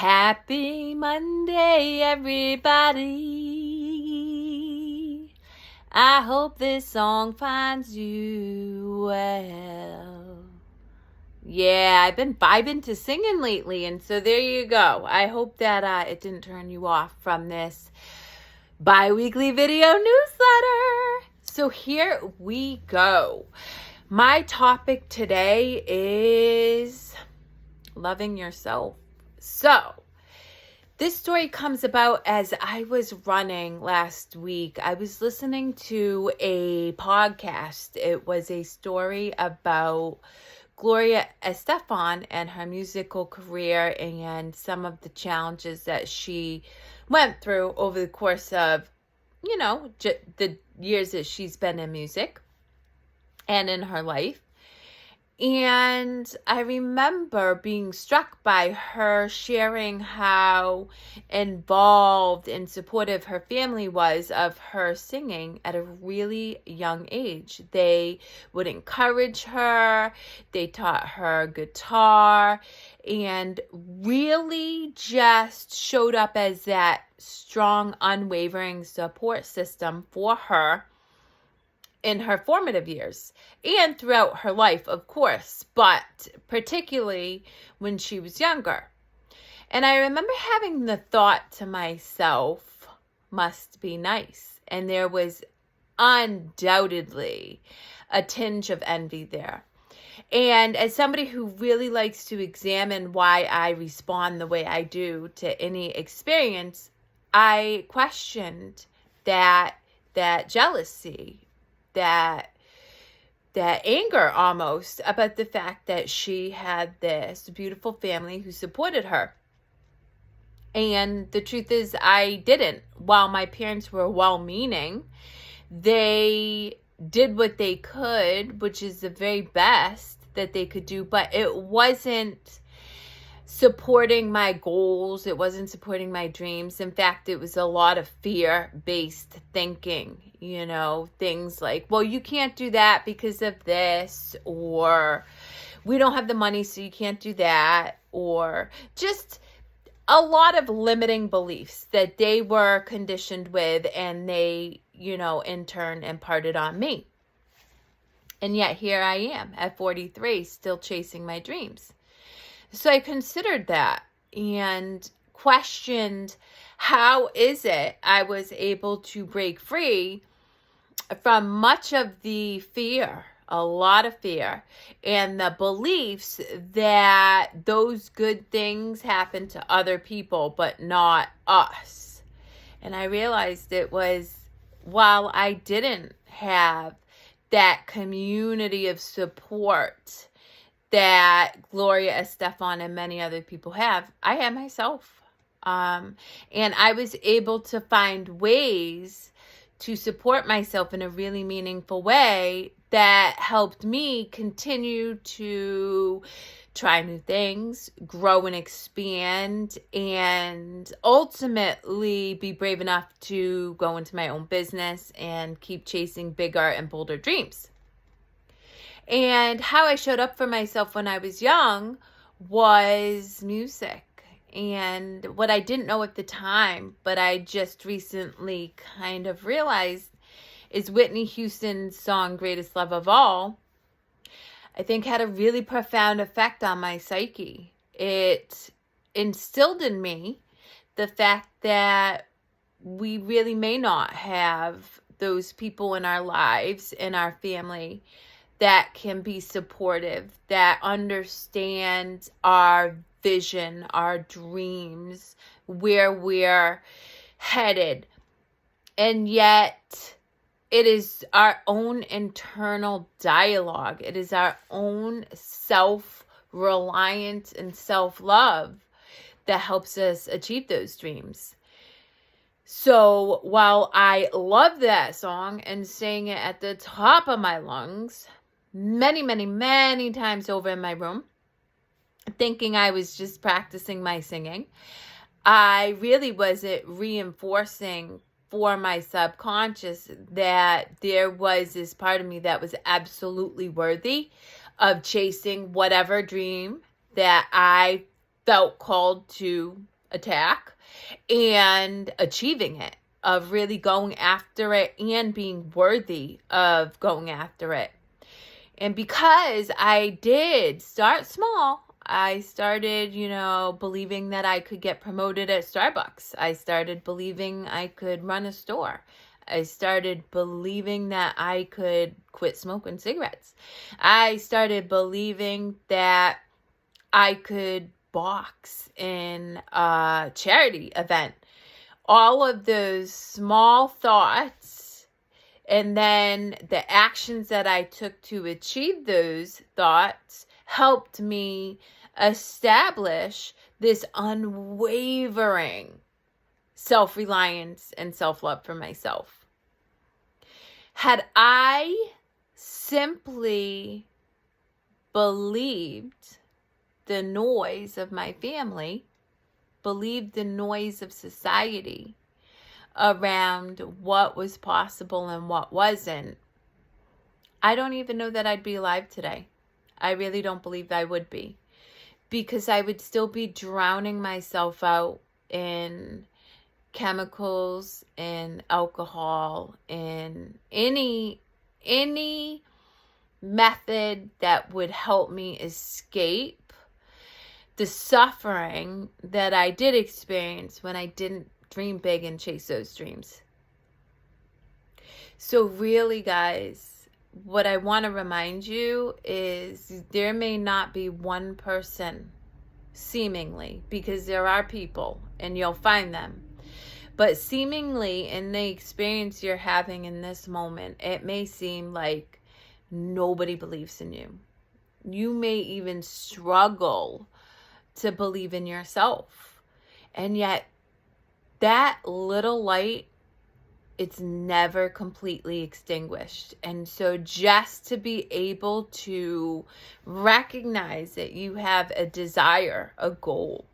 Happy Monday, everybody. I hope this song finds you well. Yeah, I've been vibing to singing lately, and so there you go. I hope that it didn't turn you off from this bi-weekly video newsletter. So here we go. My topic today is loving yourself. So, this story comes about as I was running last week. I was listening to a podcast. It was a story about Gloria Estefan and her musical career and some of the challenges that she went through over the course of, the years that she's been in music and in her life. And I remember being struck by her sharing how involved and supportive her family was of her singing at a really young age. They would encourage her, they taught her guitar, and really just showed up as that strong, unwavering support system for her in her formative years and throughout her life, of course, but particularly when she was younger. And I remember having the thought to myself, must be nice. And there was undoubtedly a tinge of envy there. And as somebody who really likes to examine why I respond the way I do to any experience, I questioned that jealousy, that anger almost about the fact that she had this beautiful family who supported her. And the truth is, I didn't. While my parents were well-meaning, they did what they could, which is the very best that they could do, but it wasn't supporting my goals. It wasn't supporting my dreams. In fact, it was a lot of fear-based thinking, things like, well, you can't do that because of this, or we don't have the money, so you can't do that, or just a lot of limiting beliefs that they were conditioned with, and they, in turn imparted on me. And yet here I am at 43, still chasing my dreams. So I considered that and questioned, how is it I was able to break free from much of the fear, a lot of fear, and the beliefs that those good things happen to other people, but not us. And I realized it was, while I didn't have that community of support that Gloria Estefan and many other people have, I had myself. And I was able to find ways to support myself in a really meaningful way that helped me continue to try new things, grow and expand, and ultimately be brave enough to go into my own business and keep chasing bigger and bolder dreams. And how I showed up for myself when I was young was music. And what I didn't know at the time, but I just recently kind of realized, is Whitney Houston's song, Greatest Love of All, I think had a really profound effect on my psyche. It instilled in me the fact that we really may not have those people in our lives, in our family, that can be supportive, that understand our vision, our dreams, where we're headed. And yet it is our own internal dialogue. It is our own self-reliance and self-love that helps us achieve those dreams. So while I love that song and sang it at the top of my lungs many, many, many times over in my room, thinking I was just practicing my singing, I really wasn't reinforcing for my subconscious that there was this part of me that was absolutely worthy of chasing whatever dream that I felt called to attack and achieving it, of really going after it and being worthy of going after it. And because I did start small, I started, believing that I could get promoted at Starbucks. I started believing I could run a store. I started believing that I could quit smoking cigarettes. I started believing that I could box in a charity event. All of those small thoughts and then the actions that I took to achieve those thoughts helped me establish this unwavering self-reliance and self-love for myself. Had I simply believed the noise of my family, believed the noise of society around what was possible and what wasn't, I don't even know that I'd be alive today. I really don't believe I would be, because I would still be drowning myself out in chemicals and alcohol and any method that would help me escape the suffering that I did experience when I didn't dream big and chase those dreams. So really, guys, what I want to remind you is there may not be one person, seemingly, because there are people and you'll find them, but seemingly in the experience you're having in this moment, it may seem like nobody believes in you. You may even struggle to believe in yourself. And yet that little light, it's never completely extinguished. And so just to be able to recognize that you have a desire, a goal,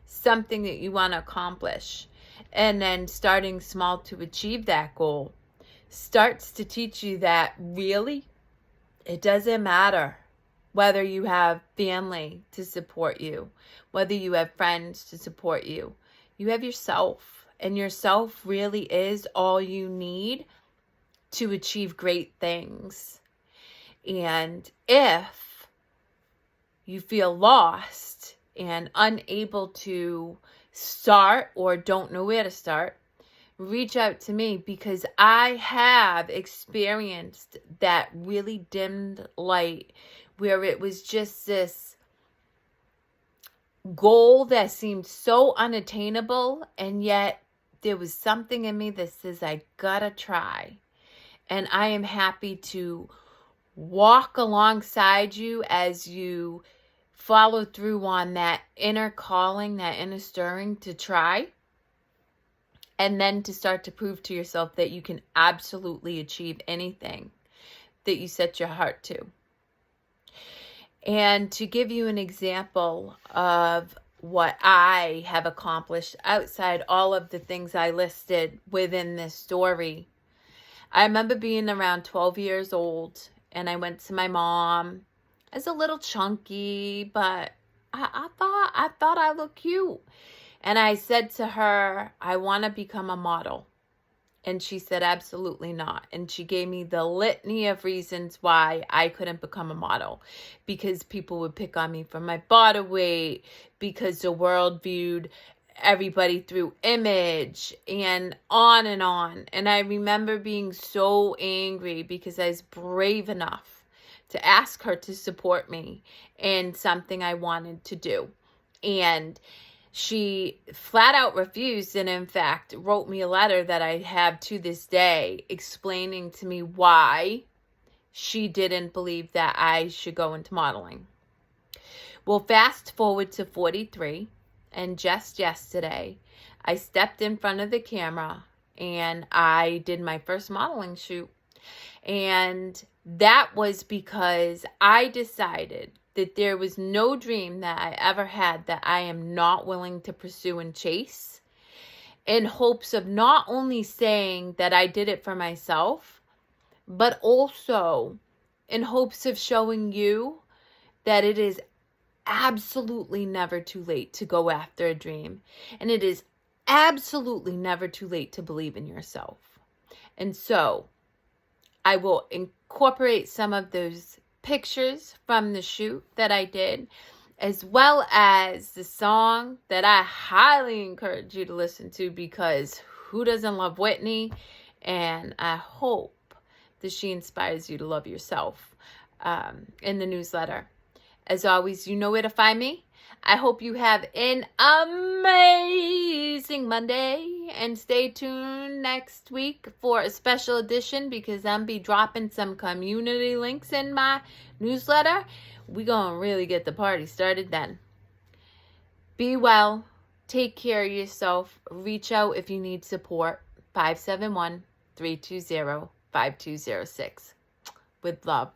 something that you want to accomplish, and then starting small to achieve that goal starts to teach you that really it doesn't matter whether you have family to support you, whether you have friends to support you. You have yourself, and yourself really is all you need to achieve great things. And if you feel lost and unable to start or don't know where to start, reach out to me, because I have experienced that really dimmed light where it was just this goal that seemed so unattainable, and yet there was something in me that says I gotta try. And I am happy to walk alongside you as you follow through on that inner calling, that inner stirring to try, and then to start to prove to yourself that you can absolutely achieve anything that you set your heart to. And to give you an example of what I have accomplished outside all of the things I listed within this story, I remember being around 12 years old, and I went to my mom as a little chunky, but I thought I looked cute. And I said to her, I want to become a model. And she said, absolutely not. And she gave me the litany of reasons why I couldn't become a model. Because people would pick on me for my body weight, because the world viewed everybody through image, and on and on. And I remember being so angry because I was brave enough to ask her to support me in something I wanted to do. And she flat out refused, and in fact wrote me a letter that I have to this day explaining to me why she didn't believe that I should go into modeling. Well, fast forward to 43, and just yesterday I stepped in front of the camera and I did my first modeling shoot. And that was because I decided that there was no dream that I ever had that I am not willing to pursue and chase, in hopes of not only saying that I did it for myself, but also in hopes of showing you that it is absolutely never too late to go after a dream. And it is absolutely never too late to believe in yourself. And so I will incorporate some of those pictures from the shoot that I did, as well as the song that I highly encourage you to listen to, because who doesn't love Whitney? And I hope that she inspires you to love yourself in the newsletter. As always, you know where to find me. I hope you have an amazing Monday, and stay tuned next week for a special edition, because I'm be dropping some community links in my newsletter. We're going to really get the party started then. Be well. Take care of yourself. Reach out if you need support. 571-320-5206. With love.